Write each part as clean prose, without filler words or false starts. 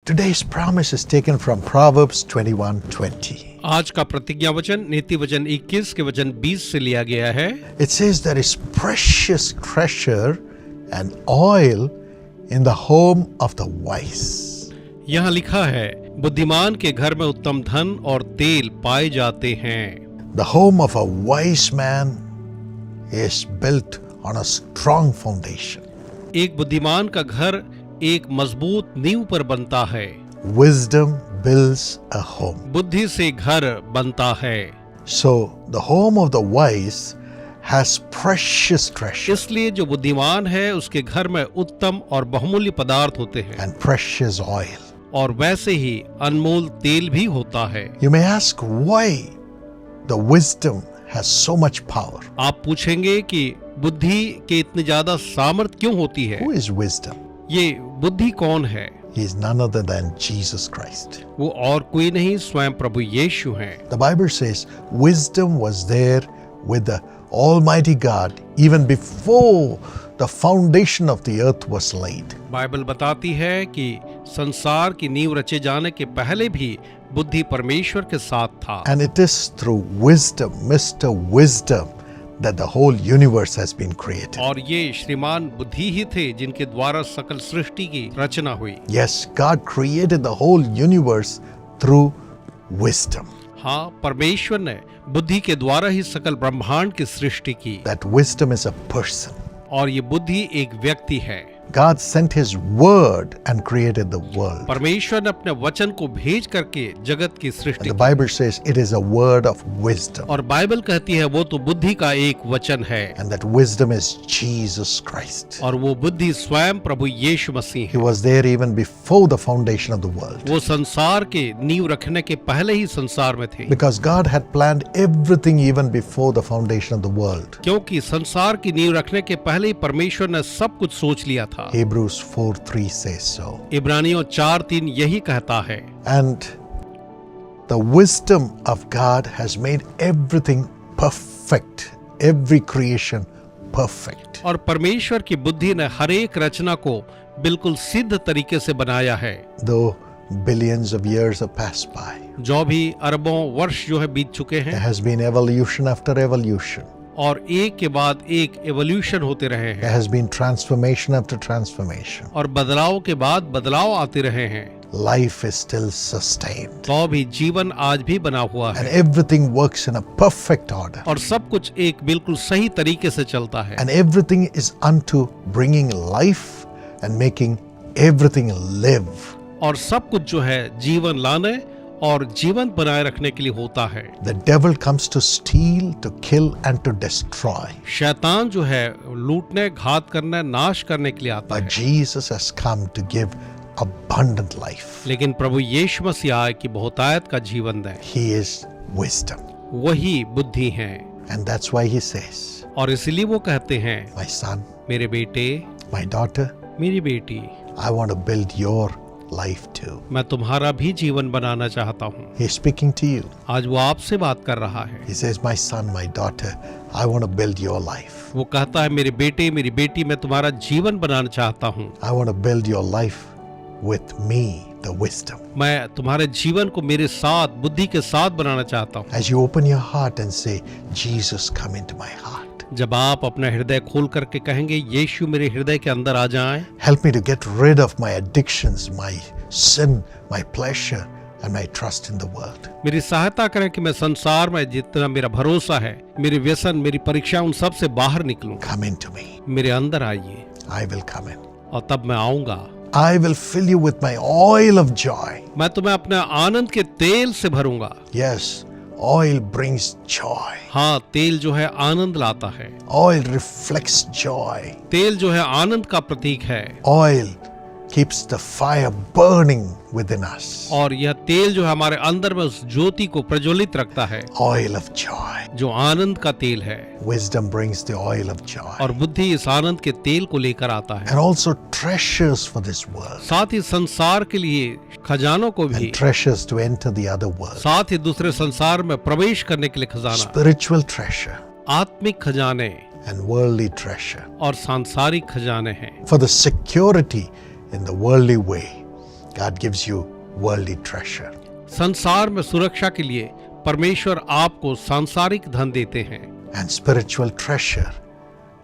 Today's promise is taken from Proverbs 21:20. आज का प्रतिज्ञा वचन नीति वचन 21 के वचन 20 से लिया गया है। It says there is precious treasure and oil in the home of the wise. यहाँ लिखा है, बुद्धिमान के घर में उत्तम धन और तेल पाए जाते हैं। The home of a wise man is built on a strong foundation. एक बुद्धिमान का घर एक मजबूत नींव पर बनता है। Wisdom builds a home. बुद्धि से घर बनता है। So the home of the wise has precious treasure इसलिए जो बुद्धिमान है उसके घर में उत्तम और बहुमूल्य पदार्थ होते हैं and precious oil. और वैसे ही अनमोल तेल भी होता है। You may ask why the wisdom has so much power. आप पूछेंगे कि बुद्धि के इतनी ज्यादा सामर्थ्य क्यों होती है? Who is wisdom? ये बुद्धि कौन है? He is none other than Jesus Christ. वो और कोई नहीं, स्वयं प्रभु यीशु हैं। The Bible says wisdom was there with the Almighty God even before the foundation of the earth was laid. Bible बताती है कि संसार की नींव रचे जाने के पहले भी बुद्धि परमेश्वर के साथ था। And it is through wisdom, Mr. Wisdom, that the whole universe has been created. और ये श्रीमान बुद्धि ही थे जिनके द्वारा सकल सृष्टि की रचना हुई। Yes, God created the whole universe through wisdom. हाँ, परमेश्वर ने बुद्धि के द्वारा ही सकल ब्रह्मांड की सृष्टि की। That wisdom is a person. और ये बुद्धि एक व्यक्ति है। God sent His word and created the world. परमेश्वर ने अपने वचन को भेज करके जगत की सृष्टि And the की। Bible says it is a word of wisdom. और बाइबल कहती है वो तो बुद्धि का एक वचन है। And that wisdom is Jesus Christ. और वो बुद्धि स्वयं प्रभु यीशु मसीह He है। was there even before the foundation of the world. वो संसार के नींव रखने के पहले ही संसार में थे। Because God had planned everything even before the foundation of the world. क्योंकि संसार की नींव रखने के पहले ही परमेश्वर ने सब कुछ सोच लिया था। Hebrews 4:3 says so. इब्रानियों 4:3 यही कहता है। And the wisdom of God has made everything perfect, every creation perfect. और परमेश्वर की बुद्धि ने हर एक रचना को बिल्कुल सिद्ध तरीके से बनाया है। Though billions of years have passed by, जो भी अरबों वर्ष जो है बीत चुके there हैं has been evolution after evolution. और एक के बाद एक एवोल्यूशन होते रहे There हैं has been transformation after transformation. और बदलाव के बाद बदलाव आते रहे हैं। Life is still sustained. तो भी जीवन आज भी बना हुआ And है everything works in a perfect order. और सब कुछ एक बिल्कुल सही तरीके से चलता है। And everything is unto bringing life and making everything live. और सब कुछ जो है जीवन लाने और जीवन बनाए रखने के लिए होता है। The devil comes to steal, to kill and to destroy. शैतान जो है लूटने, घात करने, नाश करने के लिए आता But है। Jesus has come to give abundant life. लेकिन प्रभु यीशु मसीह आए कि बहुतायत का जीवन दे। He is wisdom. वही बुद्धि है। And that's why he says, और इसलिए वो कहते हैं, my son, मेरे बेटे, my daughter, मेरी बेटी, I want to build your life too. मैं तुम्हारा भी जीवन बनाना चाहता हूँ। He is speaking to you. आज वो आपसे बात कर रहा है। He says, my son, my daughter, I want to build your life. वो कहता है, मेरे बेटे, मेरी बेटी, मैं तुम्हारा जीवन बनाना चाहता हूँ। I want to build your life with me, the wisdom. मैं तुम्हारे जीवन को मेरे साथ, बुद्धि के साथ बनाना चाहता हूँ। As you open your heart and say, Jesus, come into my heart. जब आप अपना हृदय खोल करके कहेंगे, यीशु मेरे हृदय के अंदर आ जाएं, Help me to get rid of my addictions, my sin, my pleasure, and my trust in the world. मेरी सहायता करें कि मैं संसार में जितना मेरा भरोसा है, मेरे व्यसन, मेरी परीक्षा, उन सब से बाहर निकलूं। Come into me. मेरे अंदर आइए I will come in. और तब मैं आऊंगा। I will fill you with my oil of joy. मैं तुम्हें अपने आनंद के तेल से भरूंगा। Yes, oil brings joy. हाँ, तेल जो है आनंद लाता है। Oil reflects joy. तेल जो है आनंद का प्रतीक है। Oil keeps the fire burning within us. और यह तेल जो है हमारे अंदर में उस ज्योति को प्रज्वलित रखता है, Oil of joy. जो आनंद का तेल है। Wisdom brings the oil of joy. और बुद्धि इस आनंद के तेल को लेकर आता है। And also treasures for this world. साथ ही संसार के लिए खजानों को भी, And treasures to enter the other world. साथ ही दूसरे संसार में प्रवेश करने के लिए खजाना, Spiritual treasure आत्मिक खजाने and worldly treasure. और सांसारिक खजाने हैं। For the security in the worldly way, God gives you worldly treasure. संसार में सुरक्षा के लिए परमेश्वर आपको सांसारिक धन देते हैं And spiritual treasure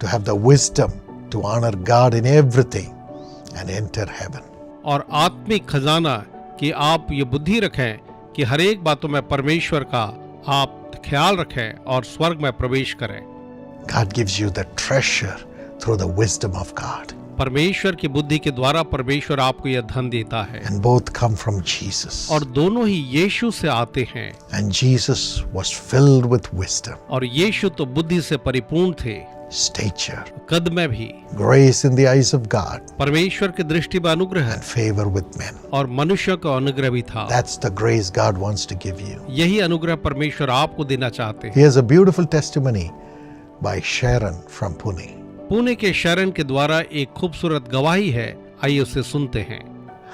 to have the wisdom to honor God in everything and enter heaven. और आत्मिक खजाना कि आप ये बुद्धि रखें कि हर एक बातों में परमेश्वर का आप ख्याल रखें और स्वर्ग में प्रवेश करें। God gives you the treasure through the wisdom of God. परमेश्वर की बुद्धि के द्वारा परमेश्वर आपको यह धन देता है And both come from Jesus. और दोनों ही यीशु से आते हैं। And Jesus was filled with wisdom, और यीशु तो बुद्धि से परिपूर्ण थे, stature, कद में भी, grace in the eyes of God, परमेश्वर की दृष्टि में अनुग्रह and favor with men. और मनुष्य का अनुग्रह भी था। That's the grace God wants to give you. यही अनुग्रह परमेश्वर आपको देना चाहते हैं। Here's a beautiful testimony by Sharon from Pune. Pune के शरण के द्वारा एक खूबसूरत गवाही है, आइए उसे सुनते हैं।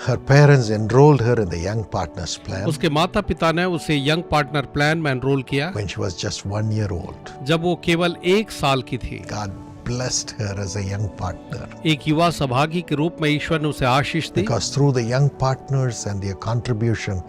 Her parents enrolled her in the Young Partners Plan उसके माता पिता ने उसे यंग पार्टनर प्लान में एनरोल किया when she was just 1 year old. जब वो केवल 1 साल की थी। God blessed her as a young partner एक युवा सहभागी के रूप में ईश्वर ने उसे आशीष दी because through the young partners and their contribution,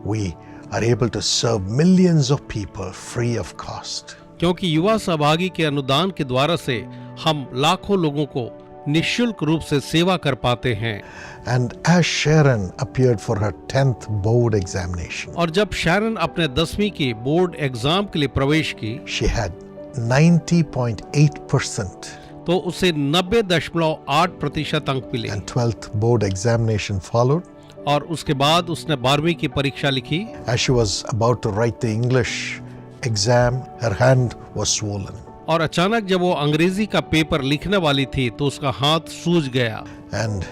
we are able to serve millions of people free of cost. क्योंकि युवा सहभागी के अनुदान के द्वारा से हम लाखों लोगों को निःशुल्क रूप से सेवा कर पाते हैं। And as Sharon appeared for her 10th board examination, और जब शैरन अपने 10वीं की बोर्ड एग्जाम के लिए प्रवेश की she had 90.8% तो उसे 90.8% अंक मिले and 12th board examination followed. और उसके बाद उसने 12वीं की परीक्षा लिखी। As she was about to write the English exam, her hand was swollen और अचानक जब वो अंग्रेजी का पेपर लिखने वाली थी तो उसका हाथ सूज गया and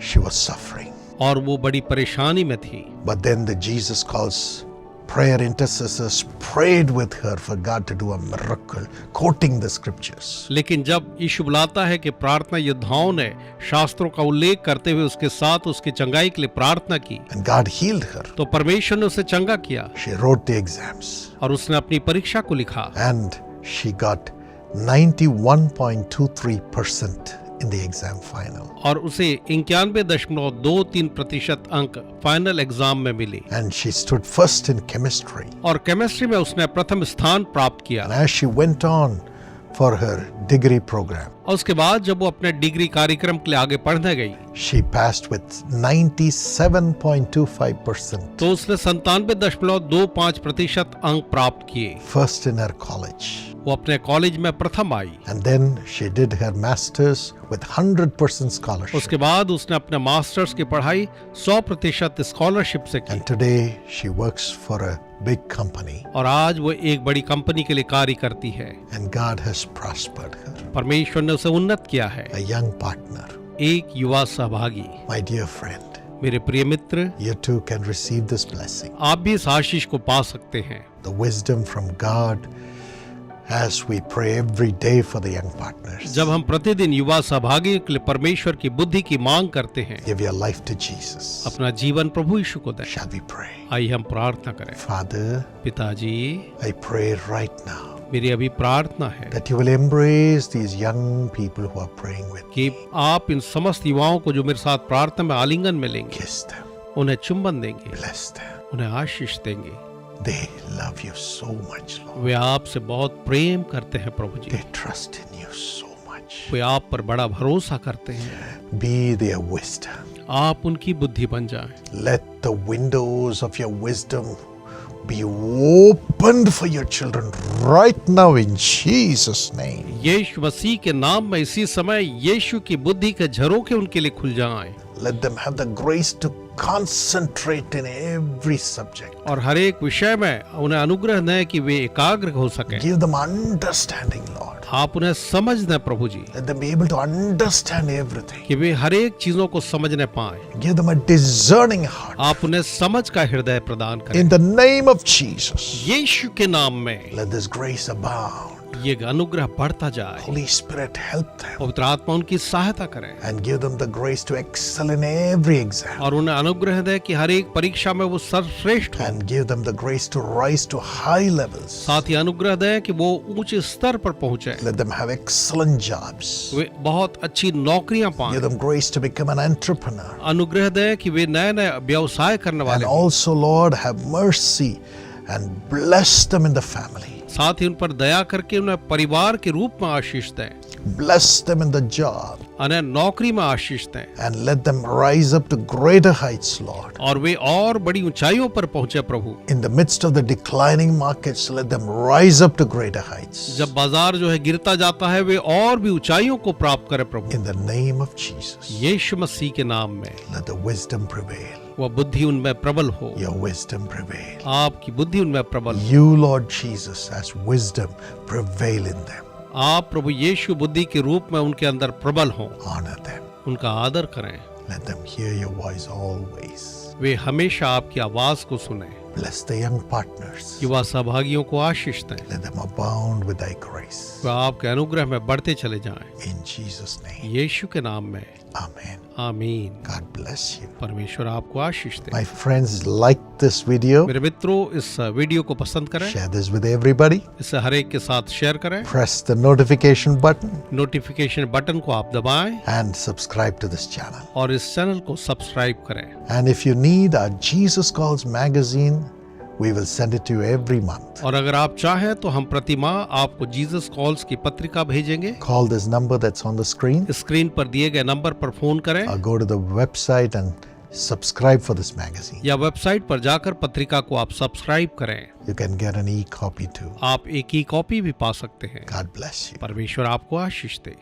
she was suffering. और वो बड़ी परेशानी में थी। But then the Jesus calls prayer intercessors prayed with her for God to do a miracle, quoting the scriptures. लेकिन जब यीशु बुलाता है कि प्रार्थना योद्धाओं ने शास्त्रों का उल्लेख करते हुए उसके साथ उसकी चंगाई के लिए प्रार्थना की And God healed her. तो परमेश्वर ने उसे चंगा किया She wrote the exams और उसने अपनी परीक्षा को लिखा and she got 91.23% in the exam final. और उसे 91.23% अंक फाइनल एग्जाम में मिले And she stood first in chemistry. और केमिस्ट्री में उसने प्रथम स्थान प्राप्त किया। And as she went on for her degree program, और उसके बाद जब वो अपने डिग्री कार्यक्रम के लिए आगे पढ़ने गई she passed with 97.25%, तो उसने 97.25% अंक प्राप्त किए। first in her college. वो अपने कॉलेज में प्रथम आई। And then she did her masters with 100% scholarship. उसके बाद उसने अपने मास्टर्स की पढ़ाई 100% स्कॉलरशिप से की And today she works for a big company. और आज वो एक बड़ी कंपनी के लिए कार्य करती है। And God has prospered her. परमेश्वर ने उसे उन्नत किया है। A young partner. एक युवा सहभागी। My dear friend, मेरे प्रिय मित्र, you too can receive this blessing. आप भी इस आशीष को पा सकते हैं। The wisdom from God as we pray every day for the young partners. जब हम प्रतिदिन युवा सहभागी के लिए परमेश्वर की बुद्धि की मांग करते हैं, Give your life to Jesus. अपना जीवन प्रभु यीशु को दें। Shall we pray? आइए हम प्रार्थना करें। Father, पिताजी, I pray right now मेरी अभी प्रार्थना है that you will embrace these young people who are praying with me. कि आप इन समस्त युवाओं को जो मेरे साथ प्रार्थना में आलिंगन में लेंगे, Kiss them. उन्हें चुंबन देंगे, Bless them. उन्हें आशीष देंगे। They love you so much, Lord. वे आपसे बहुत प्रेम करते हैं प्रभु जी। They trust in you so much. वे आप पर बड़ा भरोसा करते हैं। Be their wisdom. आप उनकी बुद्धि बन जाएं। Let the windows of your wisdom be opened for your children right now in Jesus' name. यीशु मसीह के नाम में इसी समय यीशु की बुद्धि के झरोखे उनके लिए खुल जाएं Let them have the grace to concentrate in every subject. और हर एक विषय में उन्हें अनुग्रह दें कि वे एकाग्र हो सकें। Give them understanding, Lord. आप उन्हें समझ दें प्रभु जी Let them be able to understand everything. कि वे हर एक चीजों को समझने पाएं। Give them a discerning heart. आप उन्हें समझ का हृदय प्रदान करें। In the name of Jesus, यीशु के नाम में let this grace abound. ये अनुग्रह बढ़ता जाए। Holy Spirit, help them पवित्र आत्मा उनकी सहायता करे and give them the grace to excel in every exam और उन्हें अनुग्रह दे कि हर एक परीक्षा में वो सर्वश्रेष्ठ हो। and give them the grace to rise to high levels. साथ ही अनुग्रह दे कि वो ऊंचे स्तर पर पहुंचे, Let them have excellent jobs. वे बहुत अच्छी नौकरियां Give पाएं। them grace to become an entrepreneur. अनुग्रह दे कि वे नए नए व्यवसाय करने And वाले हों। also, Lord, have mercy and bless them in the family. साथ ही उन पर दया करके उन्हें परिवार के रूप में आशीष दें, Bless them in the job उन्हें नौकरी में आशीष दें and let them rise up to greater heights, Lord. और वे और बड़ी ऊंचाइयों पर पहुंचे प्रभु। In the midst of the declining markets, let them rise up to greater heights. जब बाजार जो है गिरता जाता है वे और भी ऊंचाइयों को प्राप्त करे प्रभु। In the name of Jesus, यीशु मसीह के नाम में let the wisdom prevail. वह बुद्धि उनमें प्रबल हो, Your wisdom prevail. आपकी बुद्धि उनमें प्रबल हो। You, Lord Jesus, as wisdom, prevail in them. आप प्रभु यीशु बुद्धि के रूप में उनके अंदर प्रबल हों, Honor them. उनका आदर करें, Let them hear your voice always. वे हमेशा आपकी आवाज को सुने। Bless the young partners. युवा सहभागियों को आशीष दें, Let them abound with thy grace. वे आपके अनुग्रह में बढ़ते चले जाएं। In Jesus' name. यीशु के नाम में Amen. आमीन। God bless you. परमेश्वर आपको आशीष दे। My friends, like this video. मेरे मित्रों, इस वीडियो को पसंद करें, Share this with everybody. इसे हर एक के साथ शेयर करें, Press the notification button notification button को आप दबाएं and subscribe to this channel. और इस चैनल को सब्सक्राइब करें। And if you need our Jesus Calls magazine, we will send it to you every month. और अगर आप चाहें तो हम प्रति माह आपको जीसस कॉल्स की पत्रिका भेजेंगे। Call this number that's on the screen screen पर दिए गए नंबर पर फोन करें or go to the website and subscribe for this magazine. या वेबसाइट पर जाकर पत्रिका को आप सब्सक्राइब करें। You can get an e-copy too. आप एक ही कॉपी भी पा सकते हैं। God bless you. परमेश्वर आपको आशीष दे।